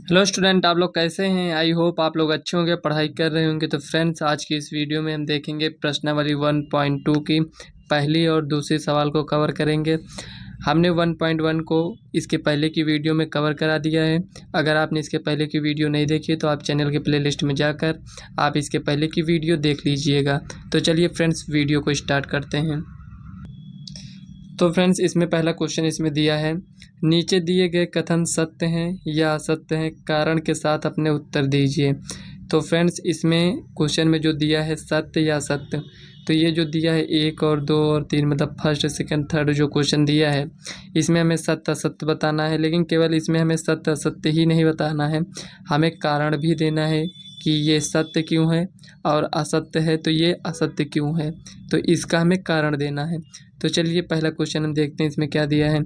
Hello student, आप लोग कैसे हैं। आई होप आप लोग अच्छे होंगे, पढ़ाई कर रहे होंगे। तो फ्रेंड्स, आज की इस वीडियो में हम देखेंगे प्रश्नावली 1.2 की पहली और दूसरी सवाल को कवर करेंगे। हमने 1.1 को इसके पहले की वीडियो में कवर करा दिया है। अगर आपने इसके पहले की वीडियो नहीं देखी तो आप चैनल के प्लेलिस्ट में जाकर आप इसके पहले की वीडियो देख लीजिएगा। तो चलिए फ्रेंड्स, वीडियो को स्टार्ट करते हैं। तो फ्रेंड्स, इसमें पहला क्वेश्चन इसमें दिया है, नीचे दिए गए कथन सत्य हैं या असत्य हैं, कारण के साथ अपने उत्तर दीजिए। तो फ्रेंड्स, इसमें क्वेश्चन में जो दिया है सत्य या असत्य, तो ये जो दिया है 1 और 2 और 3 मतलब फर्स्ट सेकंड थर्ड जो क्वेश्चन दिया है, इसमें हमें सत्य असत्य बताना है। लेकिन केवल इसमें हमें सत्य असत्य ही नहीं बताना है, हमें कारण भी देना है कि ये सत्य क्यों है और असत्य है तो ये असत्य क्यों है, तो इसका हमें कारण देना है। तो चलिए पहला क्वेश्चन हम देखते हैं इसमें क्या दिया है।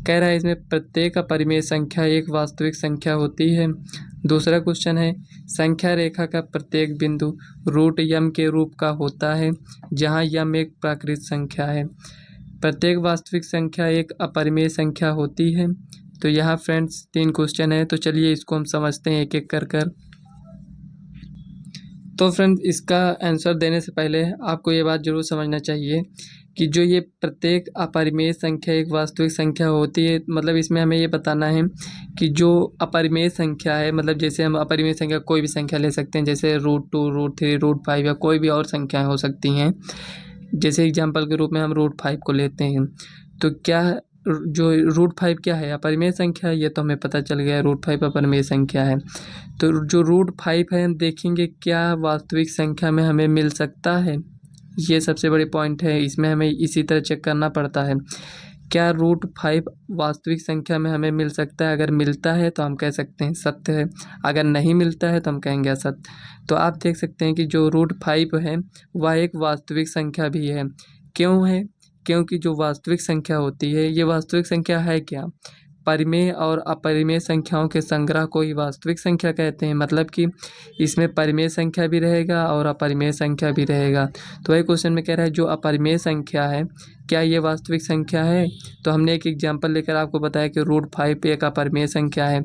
कह रहा है इसमें प्रत्येक अपरिमेय संख्या एक वास्तविक संख्या होती है। दूसरा क्वेश्चन है, संख्या रेखा का प्रत्येक बिंदु रूट यम के रूप का होता है जहां यम एक प्राकृत संख्या है। प्रत्येक वास्तविक संख्या एक अपरिमेय संख्या होती है। तो यहाँ फ्रेंड्स 3 क्वेश्चन है, तो चलिए इसको हम समझते हैं एक एक कर कर। तो फ्रेंड्स, इसका आंसर देने से पहले आपको ये बात ज़रूर समझना चाहिए कि जो ये प्रत्येक अपरिमेय संख्या एक वास्तविक संख्या होती है, मतलब इसमें हमें ये बताना है कि जो अपरिमेय संख्या है, मतलब जैसे हम अपरिमेय संख्या कोई भी संख्या ले सकते हैं, जैसे √2 √3 √5 या कोई भी और संख्याएं हो सकती हैं। जैसे एग्जांपल के रूप में हम √5 को लेते हैं, तो क्या जो √5 क्या है, अपरिमेय संख्या है, ये तो हमें पता चल गया है √5 अपरिमेय संख्या है। तो जो √5 है हम देखेंगे क्या वास्तविक संख्या में हमें मिल सकता है, ये सबसे बड़ी पॉइंट है। इसमें हमें इसी तरह चेक करना पड़ता है, क्या √5 वास्तविक संख्या में हमें मिल सकता है। अगर मिलता है तो हम कह सकते हैं सत्य है, अगर नहीं मिलता है तो हम कहेंगे असत्य। तो आप देख सकते हैं कि जो √5 है वह एक वास्तविक संख्या भी है। क्यों है? क्योंकि जो वास्तविक संख्या होती है, ये वास्तविक संख्या है क्या, परिमेय और अपरिमेय संख्याओं के संग्रह को ही वास्तविक संख्या कहते हैं। मतलब कि इसमें परिमेय संख्या भी रहेगा और अपरिमेय संख्या भी रहेगा। तो वही क्वेश्चन में कह रहा है जो अपरिमेय संख्या है क्या ये वास्तविक संख्या है। तो हमने एक एग्जांपल लेकर आपको बताया कि √5 एक अपरिमेय संख्या है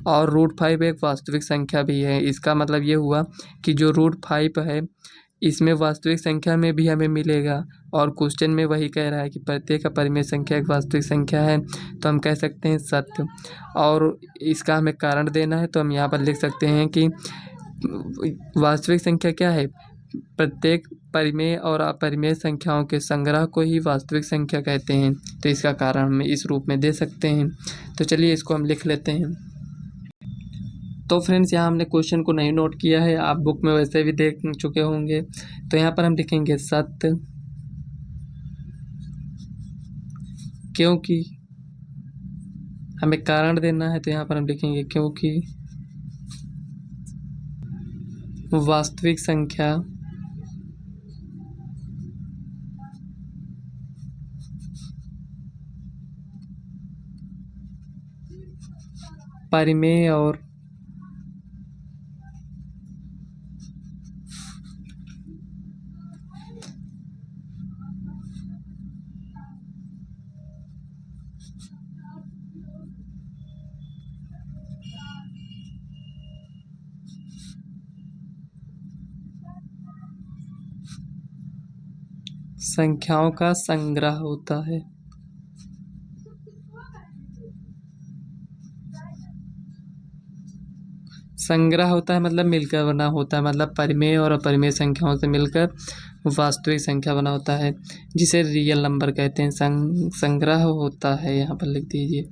और √5 एक वास्तविक संख्या भी है। इसका मतलब ये हुआ कि जो √5 है इसमें वास्तविक संख्या में भी हमें मिलेगा, और क्वेश्चन में वही कह रहा है कि प्रत्येक अपरिमेय संख्या एक वास्तविक संख्या है, तो हम कह सकते हैं सत्य। और इसका हमें कारण देना है, तो हम यहाँ पर लिख सकते हैं कि वास्तविक संख्या क्या है, प्रत्येक परिमेय और अपरिमेय संख्याओं के संग्रह को ही वास्तविक संख्या कहते हैं। तो इसका कारण हम इस रूप में दे सकते हैं। तो चलिए इसको हम लिख लेते हैं। तो फ्रेंड्स, यहाँ हमने क्वेश्चन को नहीं नोट किया है, आप बुक में वैसे भी देख चुके होंगे। तो यहाँ पर हम लिखेंगे सत्य, क्योंकि हमें कारण देना है, तो यहाँ पर हम लिखेंगे क्योंकि वास्तविक संख्या परिमेय और संख्याओं का संग्रह होता है। संग्रह होता है मतलब मिलकर बना होता है, मतलब परिमेय और अपरिमेय संख्याओं से मिलकर वास्तविक संख्या बना होता है, जिसे रियल नंबर कहते हैं। संग्रह होता है, यहाँ पर लिख दीजिए।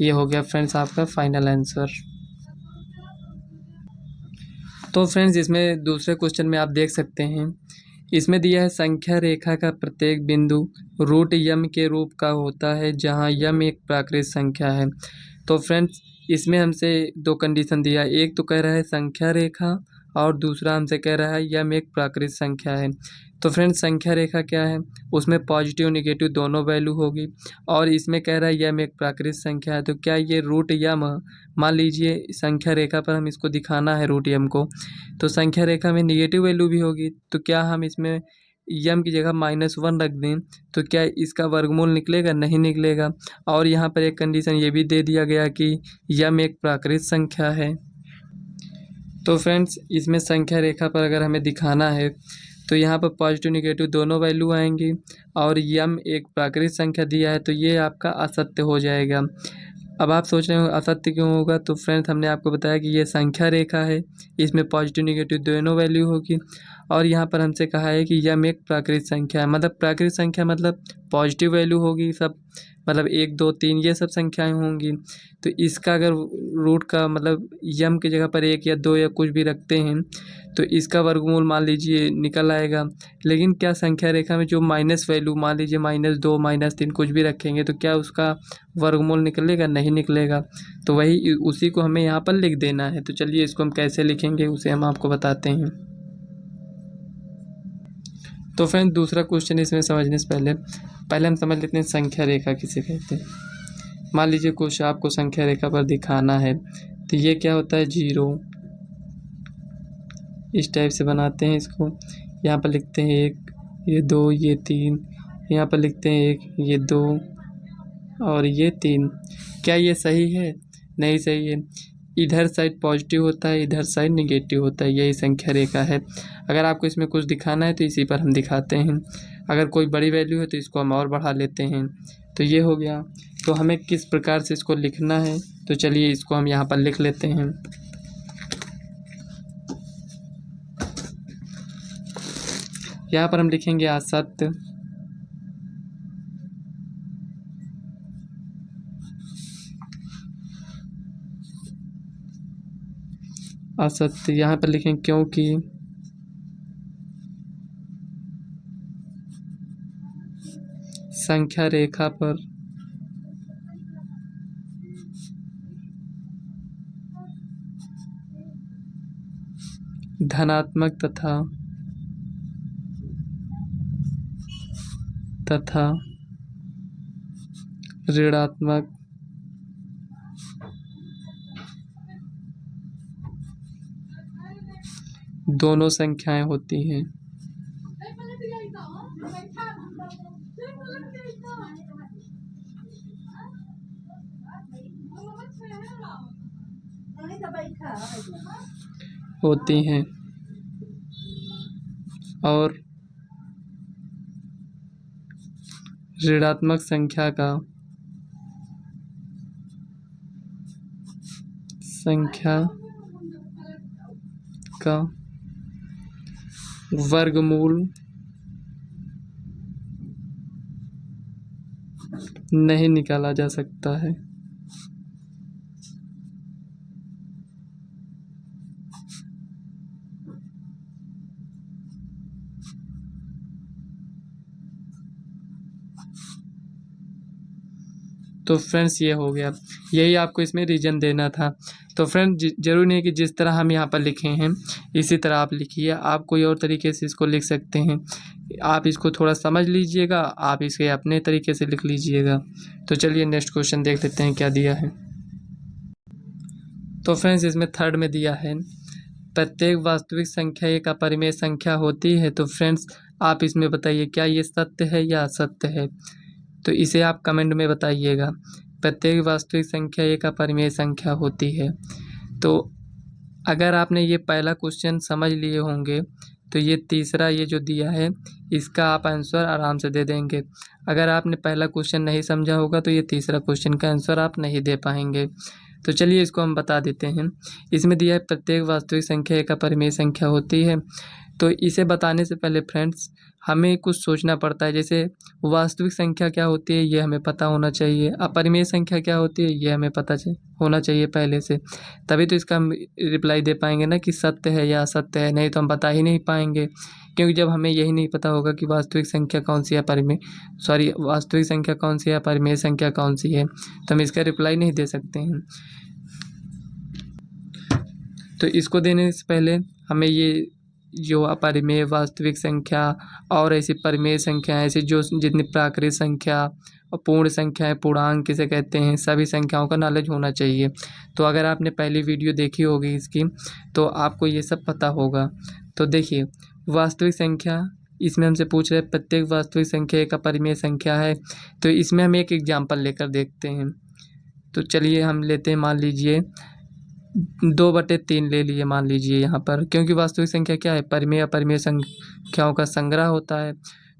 ये हो गया फ्रेंड्स आपका फाइनल आंसर। तो फ्रेंड्स, इसमें दूसरे क्वेश्चन में आप देख सकते हैं, इसमें दिया है संख्या रेखा का प्रत्येक बिंदु रूट यम के रूप का होता है जहां यम एक प्राकृत संख्या है। तो फ्रेंड्स, इसमें हमसे 2 कंडीशन दिया है, एक तो कह रहा है संख्या रेखा और दूसरा हमसे कह रहा है यम एक प्राकृत संख्या है। तो फ्रेंड्स, संख्या रेखा क्या है, उसमें पॉजिटिव निगेटिव दोनों वैल्यू होगी, और इसमें कह रहा है यम एक प्राकृत संख्या है। तो क्या ये रूट यम, मान लीजिए संख्या रेखा पर हम इसको दिखाना है रूट यम को, तो संख्या रेखा में निगेटिव वैल्यू भी होगी, तो क्या हम इसमें यम की जगह -1 रख दें तो क्या इसका वर्गमूल निकलेगा? नहीं निकलेगा। और यहाँ पर एक कंडीशन ये भी दे दिया गया कि यम एक प्राकृत संख्या है। तो फ्रेंड्स इसमें संख्या रेखा पर अगर हमें दिखाना है तो यहाँ पर पॉजिटिव निगेटिव दोनों वैल्यू आएंगी और यम एक प्राकृत संख्या दिया है तो ये आपका असत्य हो जाएगा। अब आप सोच रहे हो असत्य क्यों होगा? तो फ्रेंड्स हमने आपको बताया कि ये संख्या रेखा है, इसमें पॉजिटिव निगेटिव दोनों वैल्यू होगी और यहाँ पर हमसे कहा है कि यम एक प्राकृत संख्या है। मतलब प्राकृत संख्या मतलब पॉजिटिव वैल्यू होगी सब, मतलब 1 2 3 ये सब संख्याएं होंगी। तो इसका अगर रूट का मतलब यम की जगह पर 1 या 2 या कुछ भी रखते हैं तो इसका वर्गमूल मान लीजिए निकल आएगा। लेकिन क्या संख्या रेखा में जो माइनस वैल्यू मान लीजिए -2 -3 कुछ भी रखेंगे तो क्या उसका वर्गमूल निकलेगा? नहीं निकलेगा। तो वही उसी को हमें यहाँ पर लिख देना है। तो चलिए इसको हम कैसे लिखेंगे उसे हम आपको बताते हैं। तो फ्रेंड दूसरा क्वेश्चन इसमें समझने से पहले हम समझ लेते हैं संख्या रेखा किसे कहते हैं। मान लीजिए कुछ आपको संख्या रेखा पर दिखाना है तो ये क्या होता है 0, इस टाइप से बनाते हैं इसको। यहाँ पर लिखते हैं 1, ये 2, ये 3, यहाँ पर लिखते हैं 1, ये 2 और ये 3। क्या ये सही है? नहीं सही है। इधर साइड पॉजिटिव होता है, इधर साइड निगेटिव होता है, यही संख्या रेखा है। अगर आपको इसमें कुछ दिखाना है तो इसी पर हम दिखाते हैं। अगर कोई बड़ी वैल्यू है तो इसको हम और बढ़ा लेते हैं। तो ये हो गया। तो हमें किस प्रकार से इसको लिखना है तो चलिए इसको हम यहाँ पर लिख लेते हैं। यहाँ पर हम लिखेंगे असत्य, असत्य। यहाँ पर लिखेंगे क्योंकि संख्या रेखा पर धनात्मक तथा ऋणात्मक दोनों संख्याएं होती हैं। और ऋणात्मक संख्या का वर्गमूल नहीं निकाला जा सकता है। तो फ्रेंड्स ये हो गया, यही आपको इसमें रीजन देना था। तो फ्रेंड्स जरूरी नहीं कि जिस तरह हम यहाँ पर लिखे हैं इसी तरह आप लिखिए, आप कोई और तरीके से इसको लिख सकते हैं। आप इसको थोड़ा समझ लीजिएगा, आप इसे अपने तरीके से लिख लीजिएगा। तो चलिए नेक्स्ट क्वेश्चन देख लेते हैं क्या दिया है। तो फ्रेंड्स इसमें थर्ड में दिया है प्रत्येक वास्तविक संख्या एक अपरिमेय संख्या होती है। तो फ्रेंड्स आप इसमें बताइए क्या ये सत्य है या असत्य है? तो इसे आप कमेंट में बताइएगा। प्रत्येक वास्तविक संख्या एक अपरिमेय संख्या होती है। तो अगर आपने ये पहला क्वेश्चन समझ लिए होंगे तो ये तीसरा ये जो दिया है इसका आप आंसर आराम से दे देंगे। अगर आपने पहला क्वेश्चन नहीं समझा होगा तो ये तीसरा क्वेश्चन का आंसर आप नहीं दे पाएंगे। तो चलिए इसको हम बता देते हैं। इसमें दिया है प्रत्येक वास्तविक संख्या एक अपरिमेय संख्या होती है। तो इसे बताने से पहले फ्रेंड्स हमें कुछ सोचना पड़ता है। जैसे वास्तविक संख्या क्या होती है ये हमें पता होना चाहिए, अपरिमेय संख्या क्या होती है ये हमें पता होना चाहिए पहले से, तभी तो इसका हम रिप्लाई दे पाएंगे ना कि सत्य है या असत्य है। नहीं तो हम बता ही नहीं पाएंगे, क्योंकि जब हमें यही नहीं पता होगा कि वास्तविक संख्या कौन सी है वास्तविक संख्या कौन सी है, अपरिमेय संख्या कौन सी है, तो हम इसका रिप्लाई नहीं दे सकते हैं। तो इसको देने से पहले हमें ये जो अपरिमेय वास्तविक संख्या और ऐसी परिमेय संख्या ऐसी जो जितनी प्राकृत संख्या और पूर्ण संख्याएं पूर्णांक किसे कहते हैं सभी संख्याओं का नॉलेज होना चाहिए। तो अगर आपने पहली वीडियो देखी होगी इसकी तो आपको ये सब पता होगा। तो देखिए वास्तविक संख्या इसमें हमसे पूछ रहे हैं प्रत्येक वास्तविक संख्या एक अपरिमेय संख्या है। तो इसमें हम एक एग्जाम्पल लेकर देखते हैं। तो चलिए हम लेते हैं, मान लीजिए 2/3 ले लिए मान लीजिए यहाँ पर, क्योंकि वास्तविक संख्या क्या है, परिमेय अपरिमेय संख्याओं का संग्रह होता है।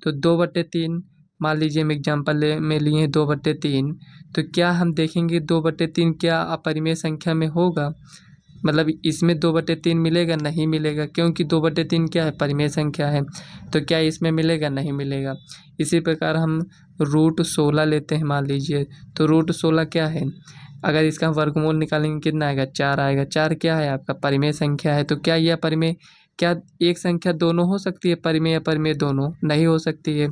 तो 2/3 मान लीजिए हम एग्जाम्पल में लिए हैं 2/3। तो क्या हम देखेंगे 2/3 क्या अपरिमेय संख्या में होगा, मतलब इसमें 2/3 मिलेगा, नहीं मिलेगा, क्योंकि 2/3 क्या है, परिमेय संख्या है। तो क्या इसमें मिलेगा, नहीं मिलेगा। इसी प्रकार हम √16 लेते हैं मान लीजिए। तो √16 क्या है, अगर इसका हम वर्गमूल निकालेंगे कितना आएगा, 4 आएगा। 4 क्या है, आपका परिमेय संख्या है। तो क्या यह परिमेय, क्या एक संख्या दोनों हो सकती है, परिमेय अपरिमेय दोनों, नहीं हो सकती है।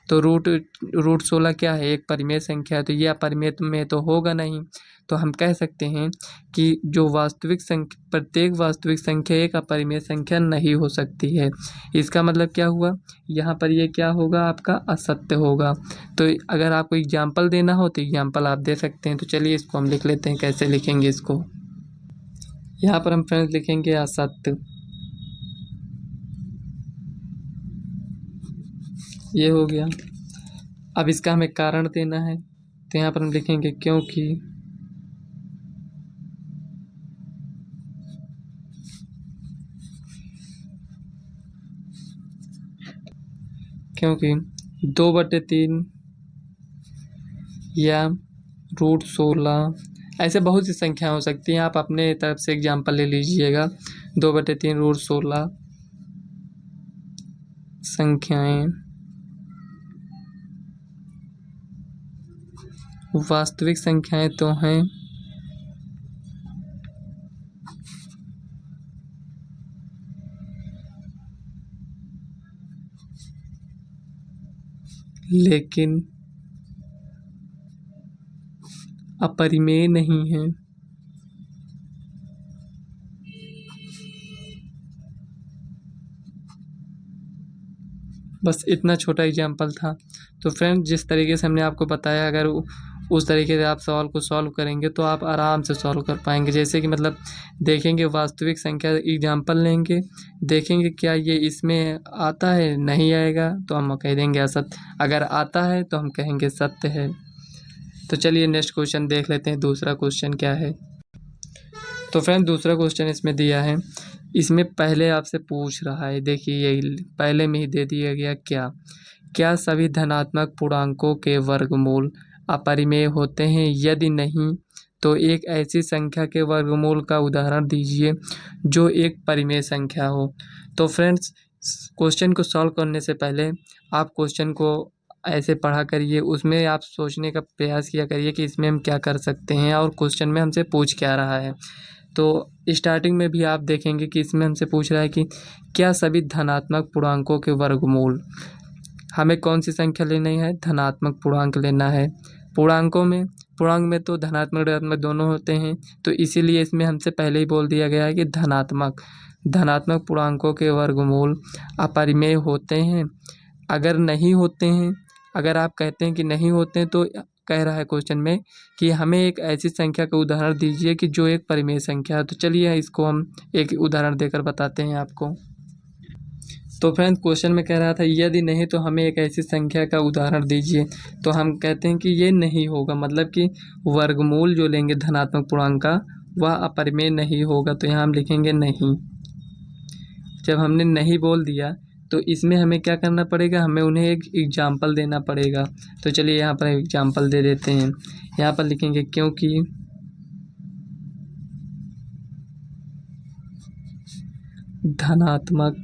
तो √16 क्या है, एक परिमेय संख्या है, तो यह अपरिमेय में तो होगा नहीं। तो हम कह सकते हैं कि जो वास्तविक संख्या, प्रत्येक वास्तविक संख्या एक अपरिमेय संख्या नहीं हो सकती है। इसका मतलब क्या हुआ, यहाँ पर ये क्या होगा, आपका असत्य होगा। तो अगर आपको एग्जाम्पल देना हो तो एग्जाम्पल आप दे सकते हैं। तो चलिए इसको हम लिख लेते हैं, कैसे लिखेंगे इसको। यहाँ पर हम फ्रेंड्स लिखेंगे असत्य, ये हो गया। अब इसका हमें कारण देना है, तो यहाँ पर हम लिखेंगे क्योंकि 2/3 या √16, ऐसे बहुत सी संख्या हो सकती हैं। आप अपने तरफ से एग्जाम्पल ले लीजिएगा। 2/3 √16 संख्याएं वास्तविक संख्याएं तो हैं, लेकिन अपरिमेय नहीं है। बस इतना छोटा एग्जाम्पल था। तो फ्रेंड, जिस तरीके से हमने आपको बताया, अगर उस तरीके से आप सवाल को सॉल्व करेंगे तो आप आराम से सॉल्व कर पाएंगे। जैसे कि मतलब देखेंगे वास्तविक संख्या, एग्जाम्पल लेंगे, देखेंगे क्या ये इसमें आता है, नहीं आएगा तो हम कह देंगे असत्य, अगर आता है तो हम कहेंगे सत्य है। तो चलिए नेक्स्ट क्वेश्चन देख लेते हैं, दूसरा क्वेश्चन क्या है। तो फ्रेंड, दूसरा क्वेश्चन इसमें दिया है, इसमें पहले आपसे पूछ रहा है, देखिए ये पहले में ही दे दिया गया, क्या सभी धनात्मक पूर्णांकों के वर्गमूल अपरिमेय होते हैं, यदि नहीं तो एक ऐसी संख्या के वर्गमूल का उदाहरण दीजिए जो एक परिमेय संख्या हो। तो फ्रेंड्स, क्वेश्चन को सॉल्व करने से पहले आप क्वेश्चन को ऐसे पढ़ा करिए, उसमें आप सोचने का प्रयास किया करिए कि इसमें हम क्या कर सकते हैं और क्वेश्चन में हमसे पूछ क्या रहा है। तो स्टार्टिंग में भी आप देखेंगे कि इसमें हमसे पूछ रहा है कि क्या सभी धनात्मक पूर्णांकों के वर्गमूल, हमें कौन सी संख्या लेनी है, धनात्मक पूर्णांक लेना है। पूर्णांक में तो धनात्मक ऋणात्मक दोनों होते हैं, तो इसीलिए इसमें हमसे पहले ही बोल दिया गया है कि धनात्मक पूर्णांकों के वर्गमूल अपरिमेय होते हैं। अगर नहीं होते हैं, अगर आप कहते हैं कि नहीं होते हैं, तो कह रहा है क्वेश्चन में कि हमें एक ऐसी संख्या का उदाहरण दीजिए कि जो एक परिमेय संख्या है। तो चलिए इसको हम एक उदाहरण देकर बताते हैं आपको। तो फ्रेंड्स, क्वेश्चन में कह रहा था यदि नहीं तो हमें एक ऐसी संख्या का उदाहरण दीजिए। तो हम कहते हैं कि ये नहीं होगा, मतलब कि वर्गमूल जो लेंगे धनात्मक पूर्णांक का वह अपरिमेय नहीं होगा। तो यहाँ हम लिखेंगे नहीं। जब हमने नहीं बोल दिया तो इसमें हमें क्या करना पड़ेगा, हमें उन्हें एक एग्जाम्पल देना पड़ेगा। तो चलिए यहाँ पर एग्जाम्पल दे देते हैं। यहाँ पर लिखेंगे क्योंकि धनात्मक,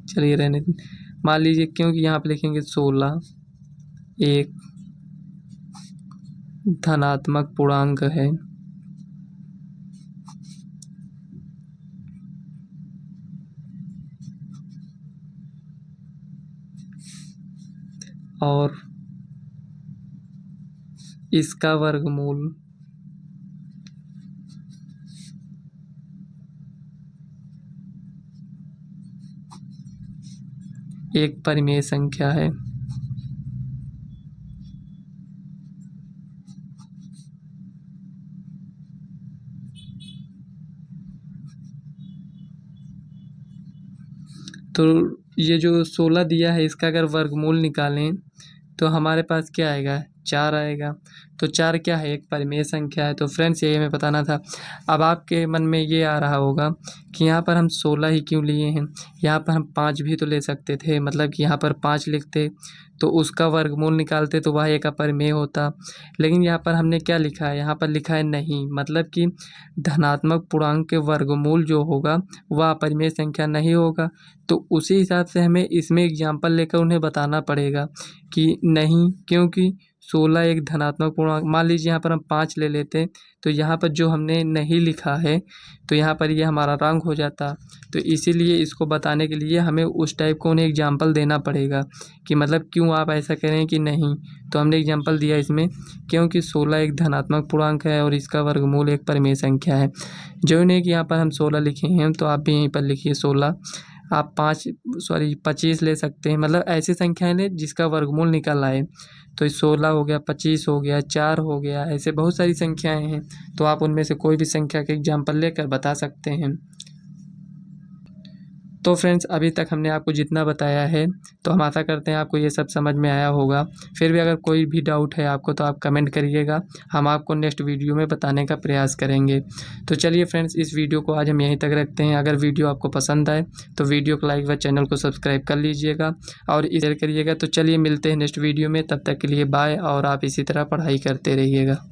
चलिए रहने दें, मान लीजिए क्योंकि यहाँ पर लिखेंगे 16 एक धनात्मक पूर्णांक है और इसका वर्गमूल एक परिमेय संख्या है। तो ये जो 16 दिया है इसका अगर वर्गमूल निकालें तो हमारे पास क्या आएगा, 4 आएगा। तो 4 क्या है, एक परिमेय संख्या है। तो फ्रेंड्स यही हमें बताना था। अब आपके मन में ये आ रहा होगा कि यहाँ पर हम 16 ही क्यों लिए हैं, यहाँ पर हम 5 भी तो ले सकते थे, मतलब कि यहाँ पर 5 लिखते तो उसका वर्गमूल निकालते तो वह एक अपरिमेय होता। लेकिन यहाँ पर हमने क्या लिखा है, यहाँ पर लिखा है नहीं, मतलब कि धनात्मक पूर्णांक के वर्गमूल जो होगा वह अपरिमेय संख्या नहीं होगा। तो उसी हिसाब से हमें इसमें एग्जाम्पल लेकर उन्हें बताना पड़ेगा कि नहीं, क्योंकि 16 एक धनात्मक पूर्णांक, मान लीजिए यहाँ पर हम 5 ले लेते तो यहाँ पर जो हमने नहीं लिखा है तो यहाँ पर ये हमारा रॉन्ग हो जाता। तो इसीलिए इसको बताने के लिए हमें उस टाइप को उन्हें एग्जाम्पल देना पड़ेगा कि मतलब क्यों आप ऐसा करें कि नहीं। तो हमने एग्जाम्पल दिया इसमें, क्योंकि 16 एक धनात्मक पूर्णांक है और इसका वर्गमूल एक परिमेय संख्या है। जो नहीं कि यहाँ पर हम 16 लिखे हैं तो आप भी यहीं पर लिखिए 16। आप 25 ले सकते हैं, मतलब ऐसी संख्याएं लें जिसका वर्गमूल निकल आए। तो 16 हो गया, 25 हो गया, 4 हो गया, ऐसे बहुत सारी संख्याएं हैं। तो आप उनमें से कोई भी संख्या के एग्जाम्पल लेकर बता सकते हैं। तो फ्रेंड्स अभी तक हमने आपको जितना बताया है तो हम आशा करते हैं आपको ये सब समझ में आया होगा। फिर भी अगर कोई भी डाउट है आपको तो आप कमेंट करिएगा, हम आपको नेक्स्ट वीडियो में बताने का प्रयास करेंगे। तो चलिए फ्रेंड्स, इस वीडियो को आज हम यहीं तक रखते हैं। अगर वीडियो आपको पसंद आए तो वीडियो को लाइक व चैनल को सब्सक्राइब कर लीजिएगा और शेयर करिएगा। तो चलिए मिलते हैं नेक्स्ट वीडियो में, तब तक के लिए बाय, और आप इसी तरह पढ़ाई करते रहिएगा।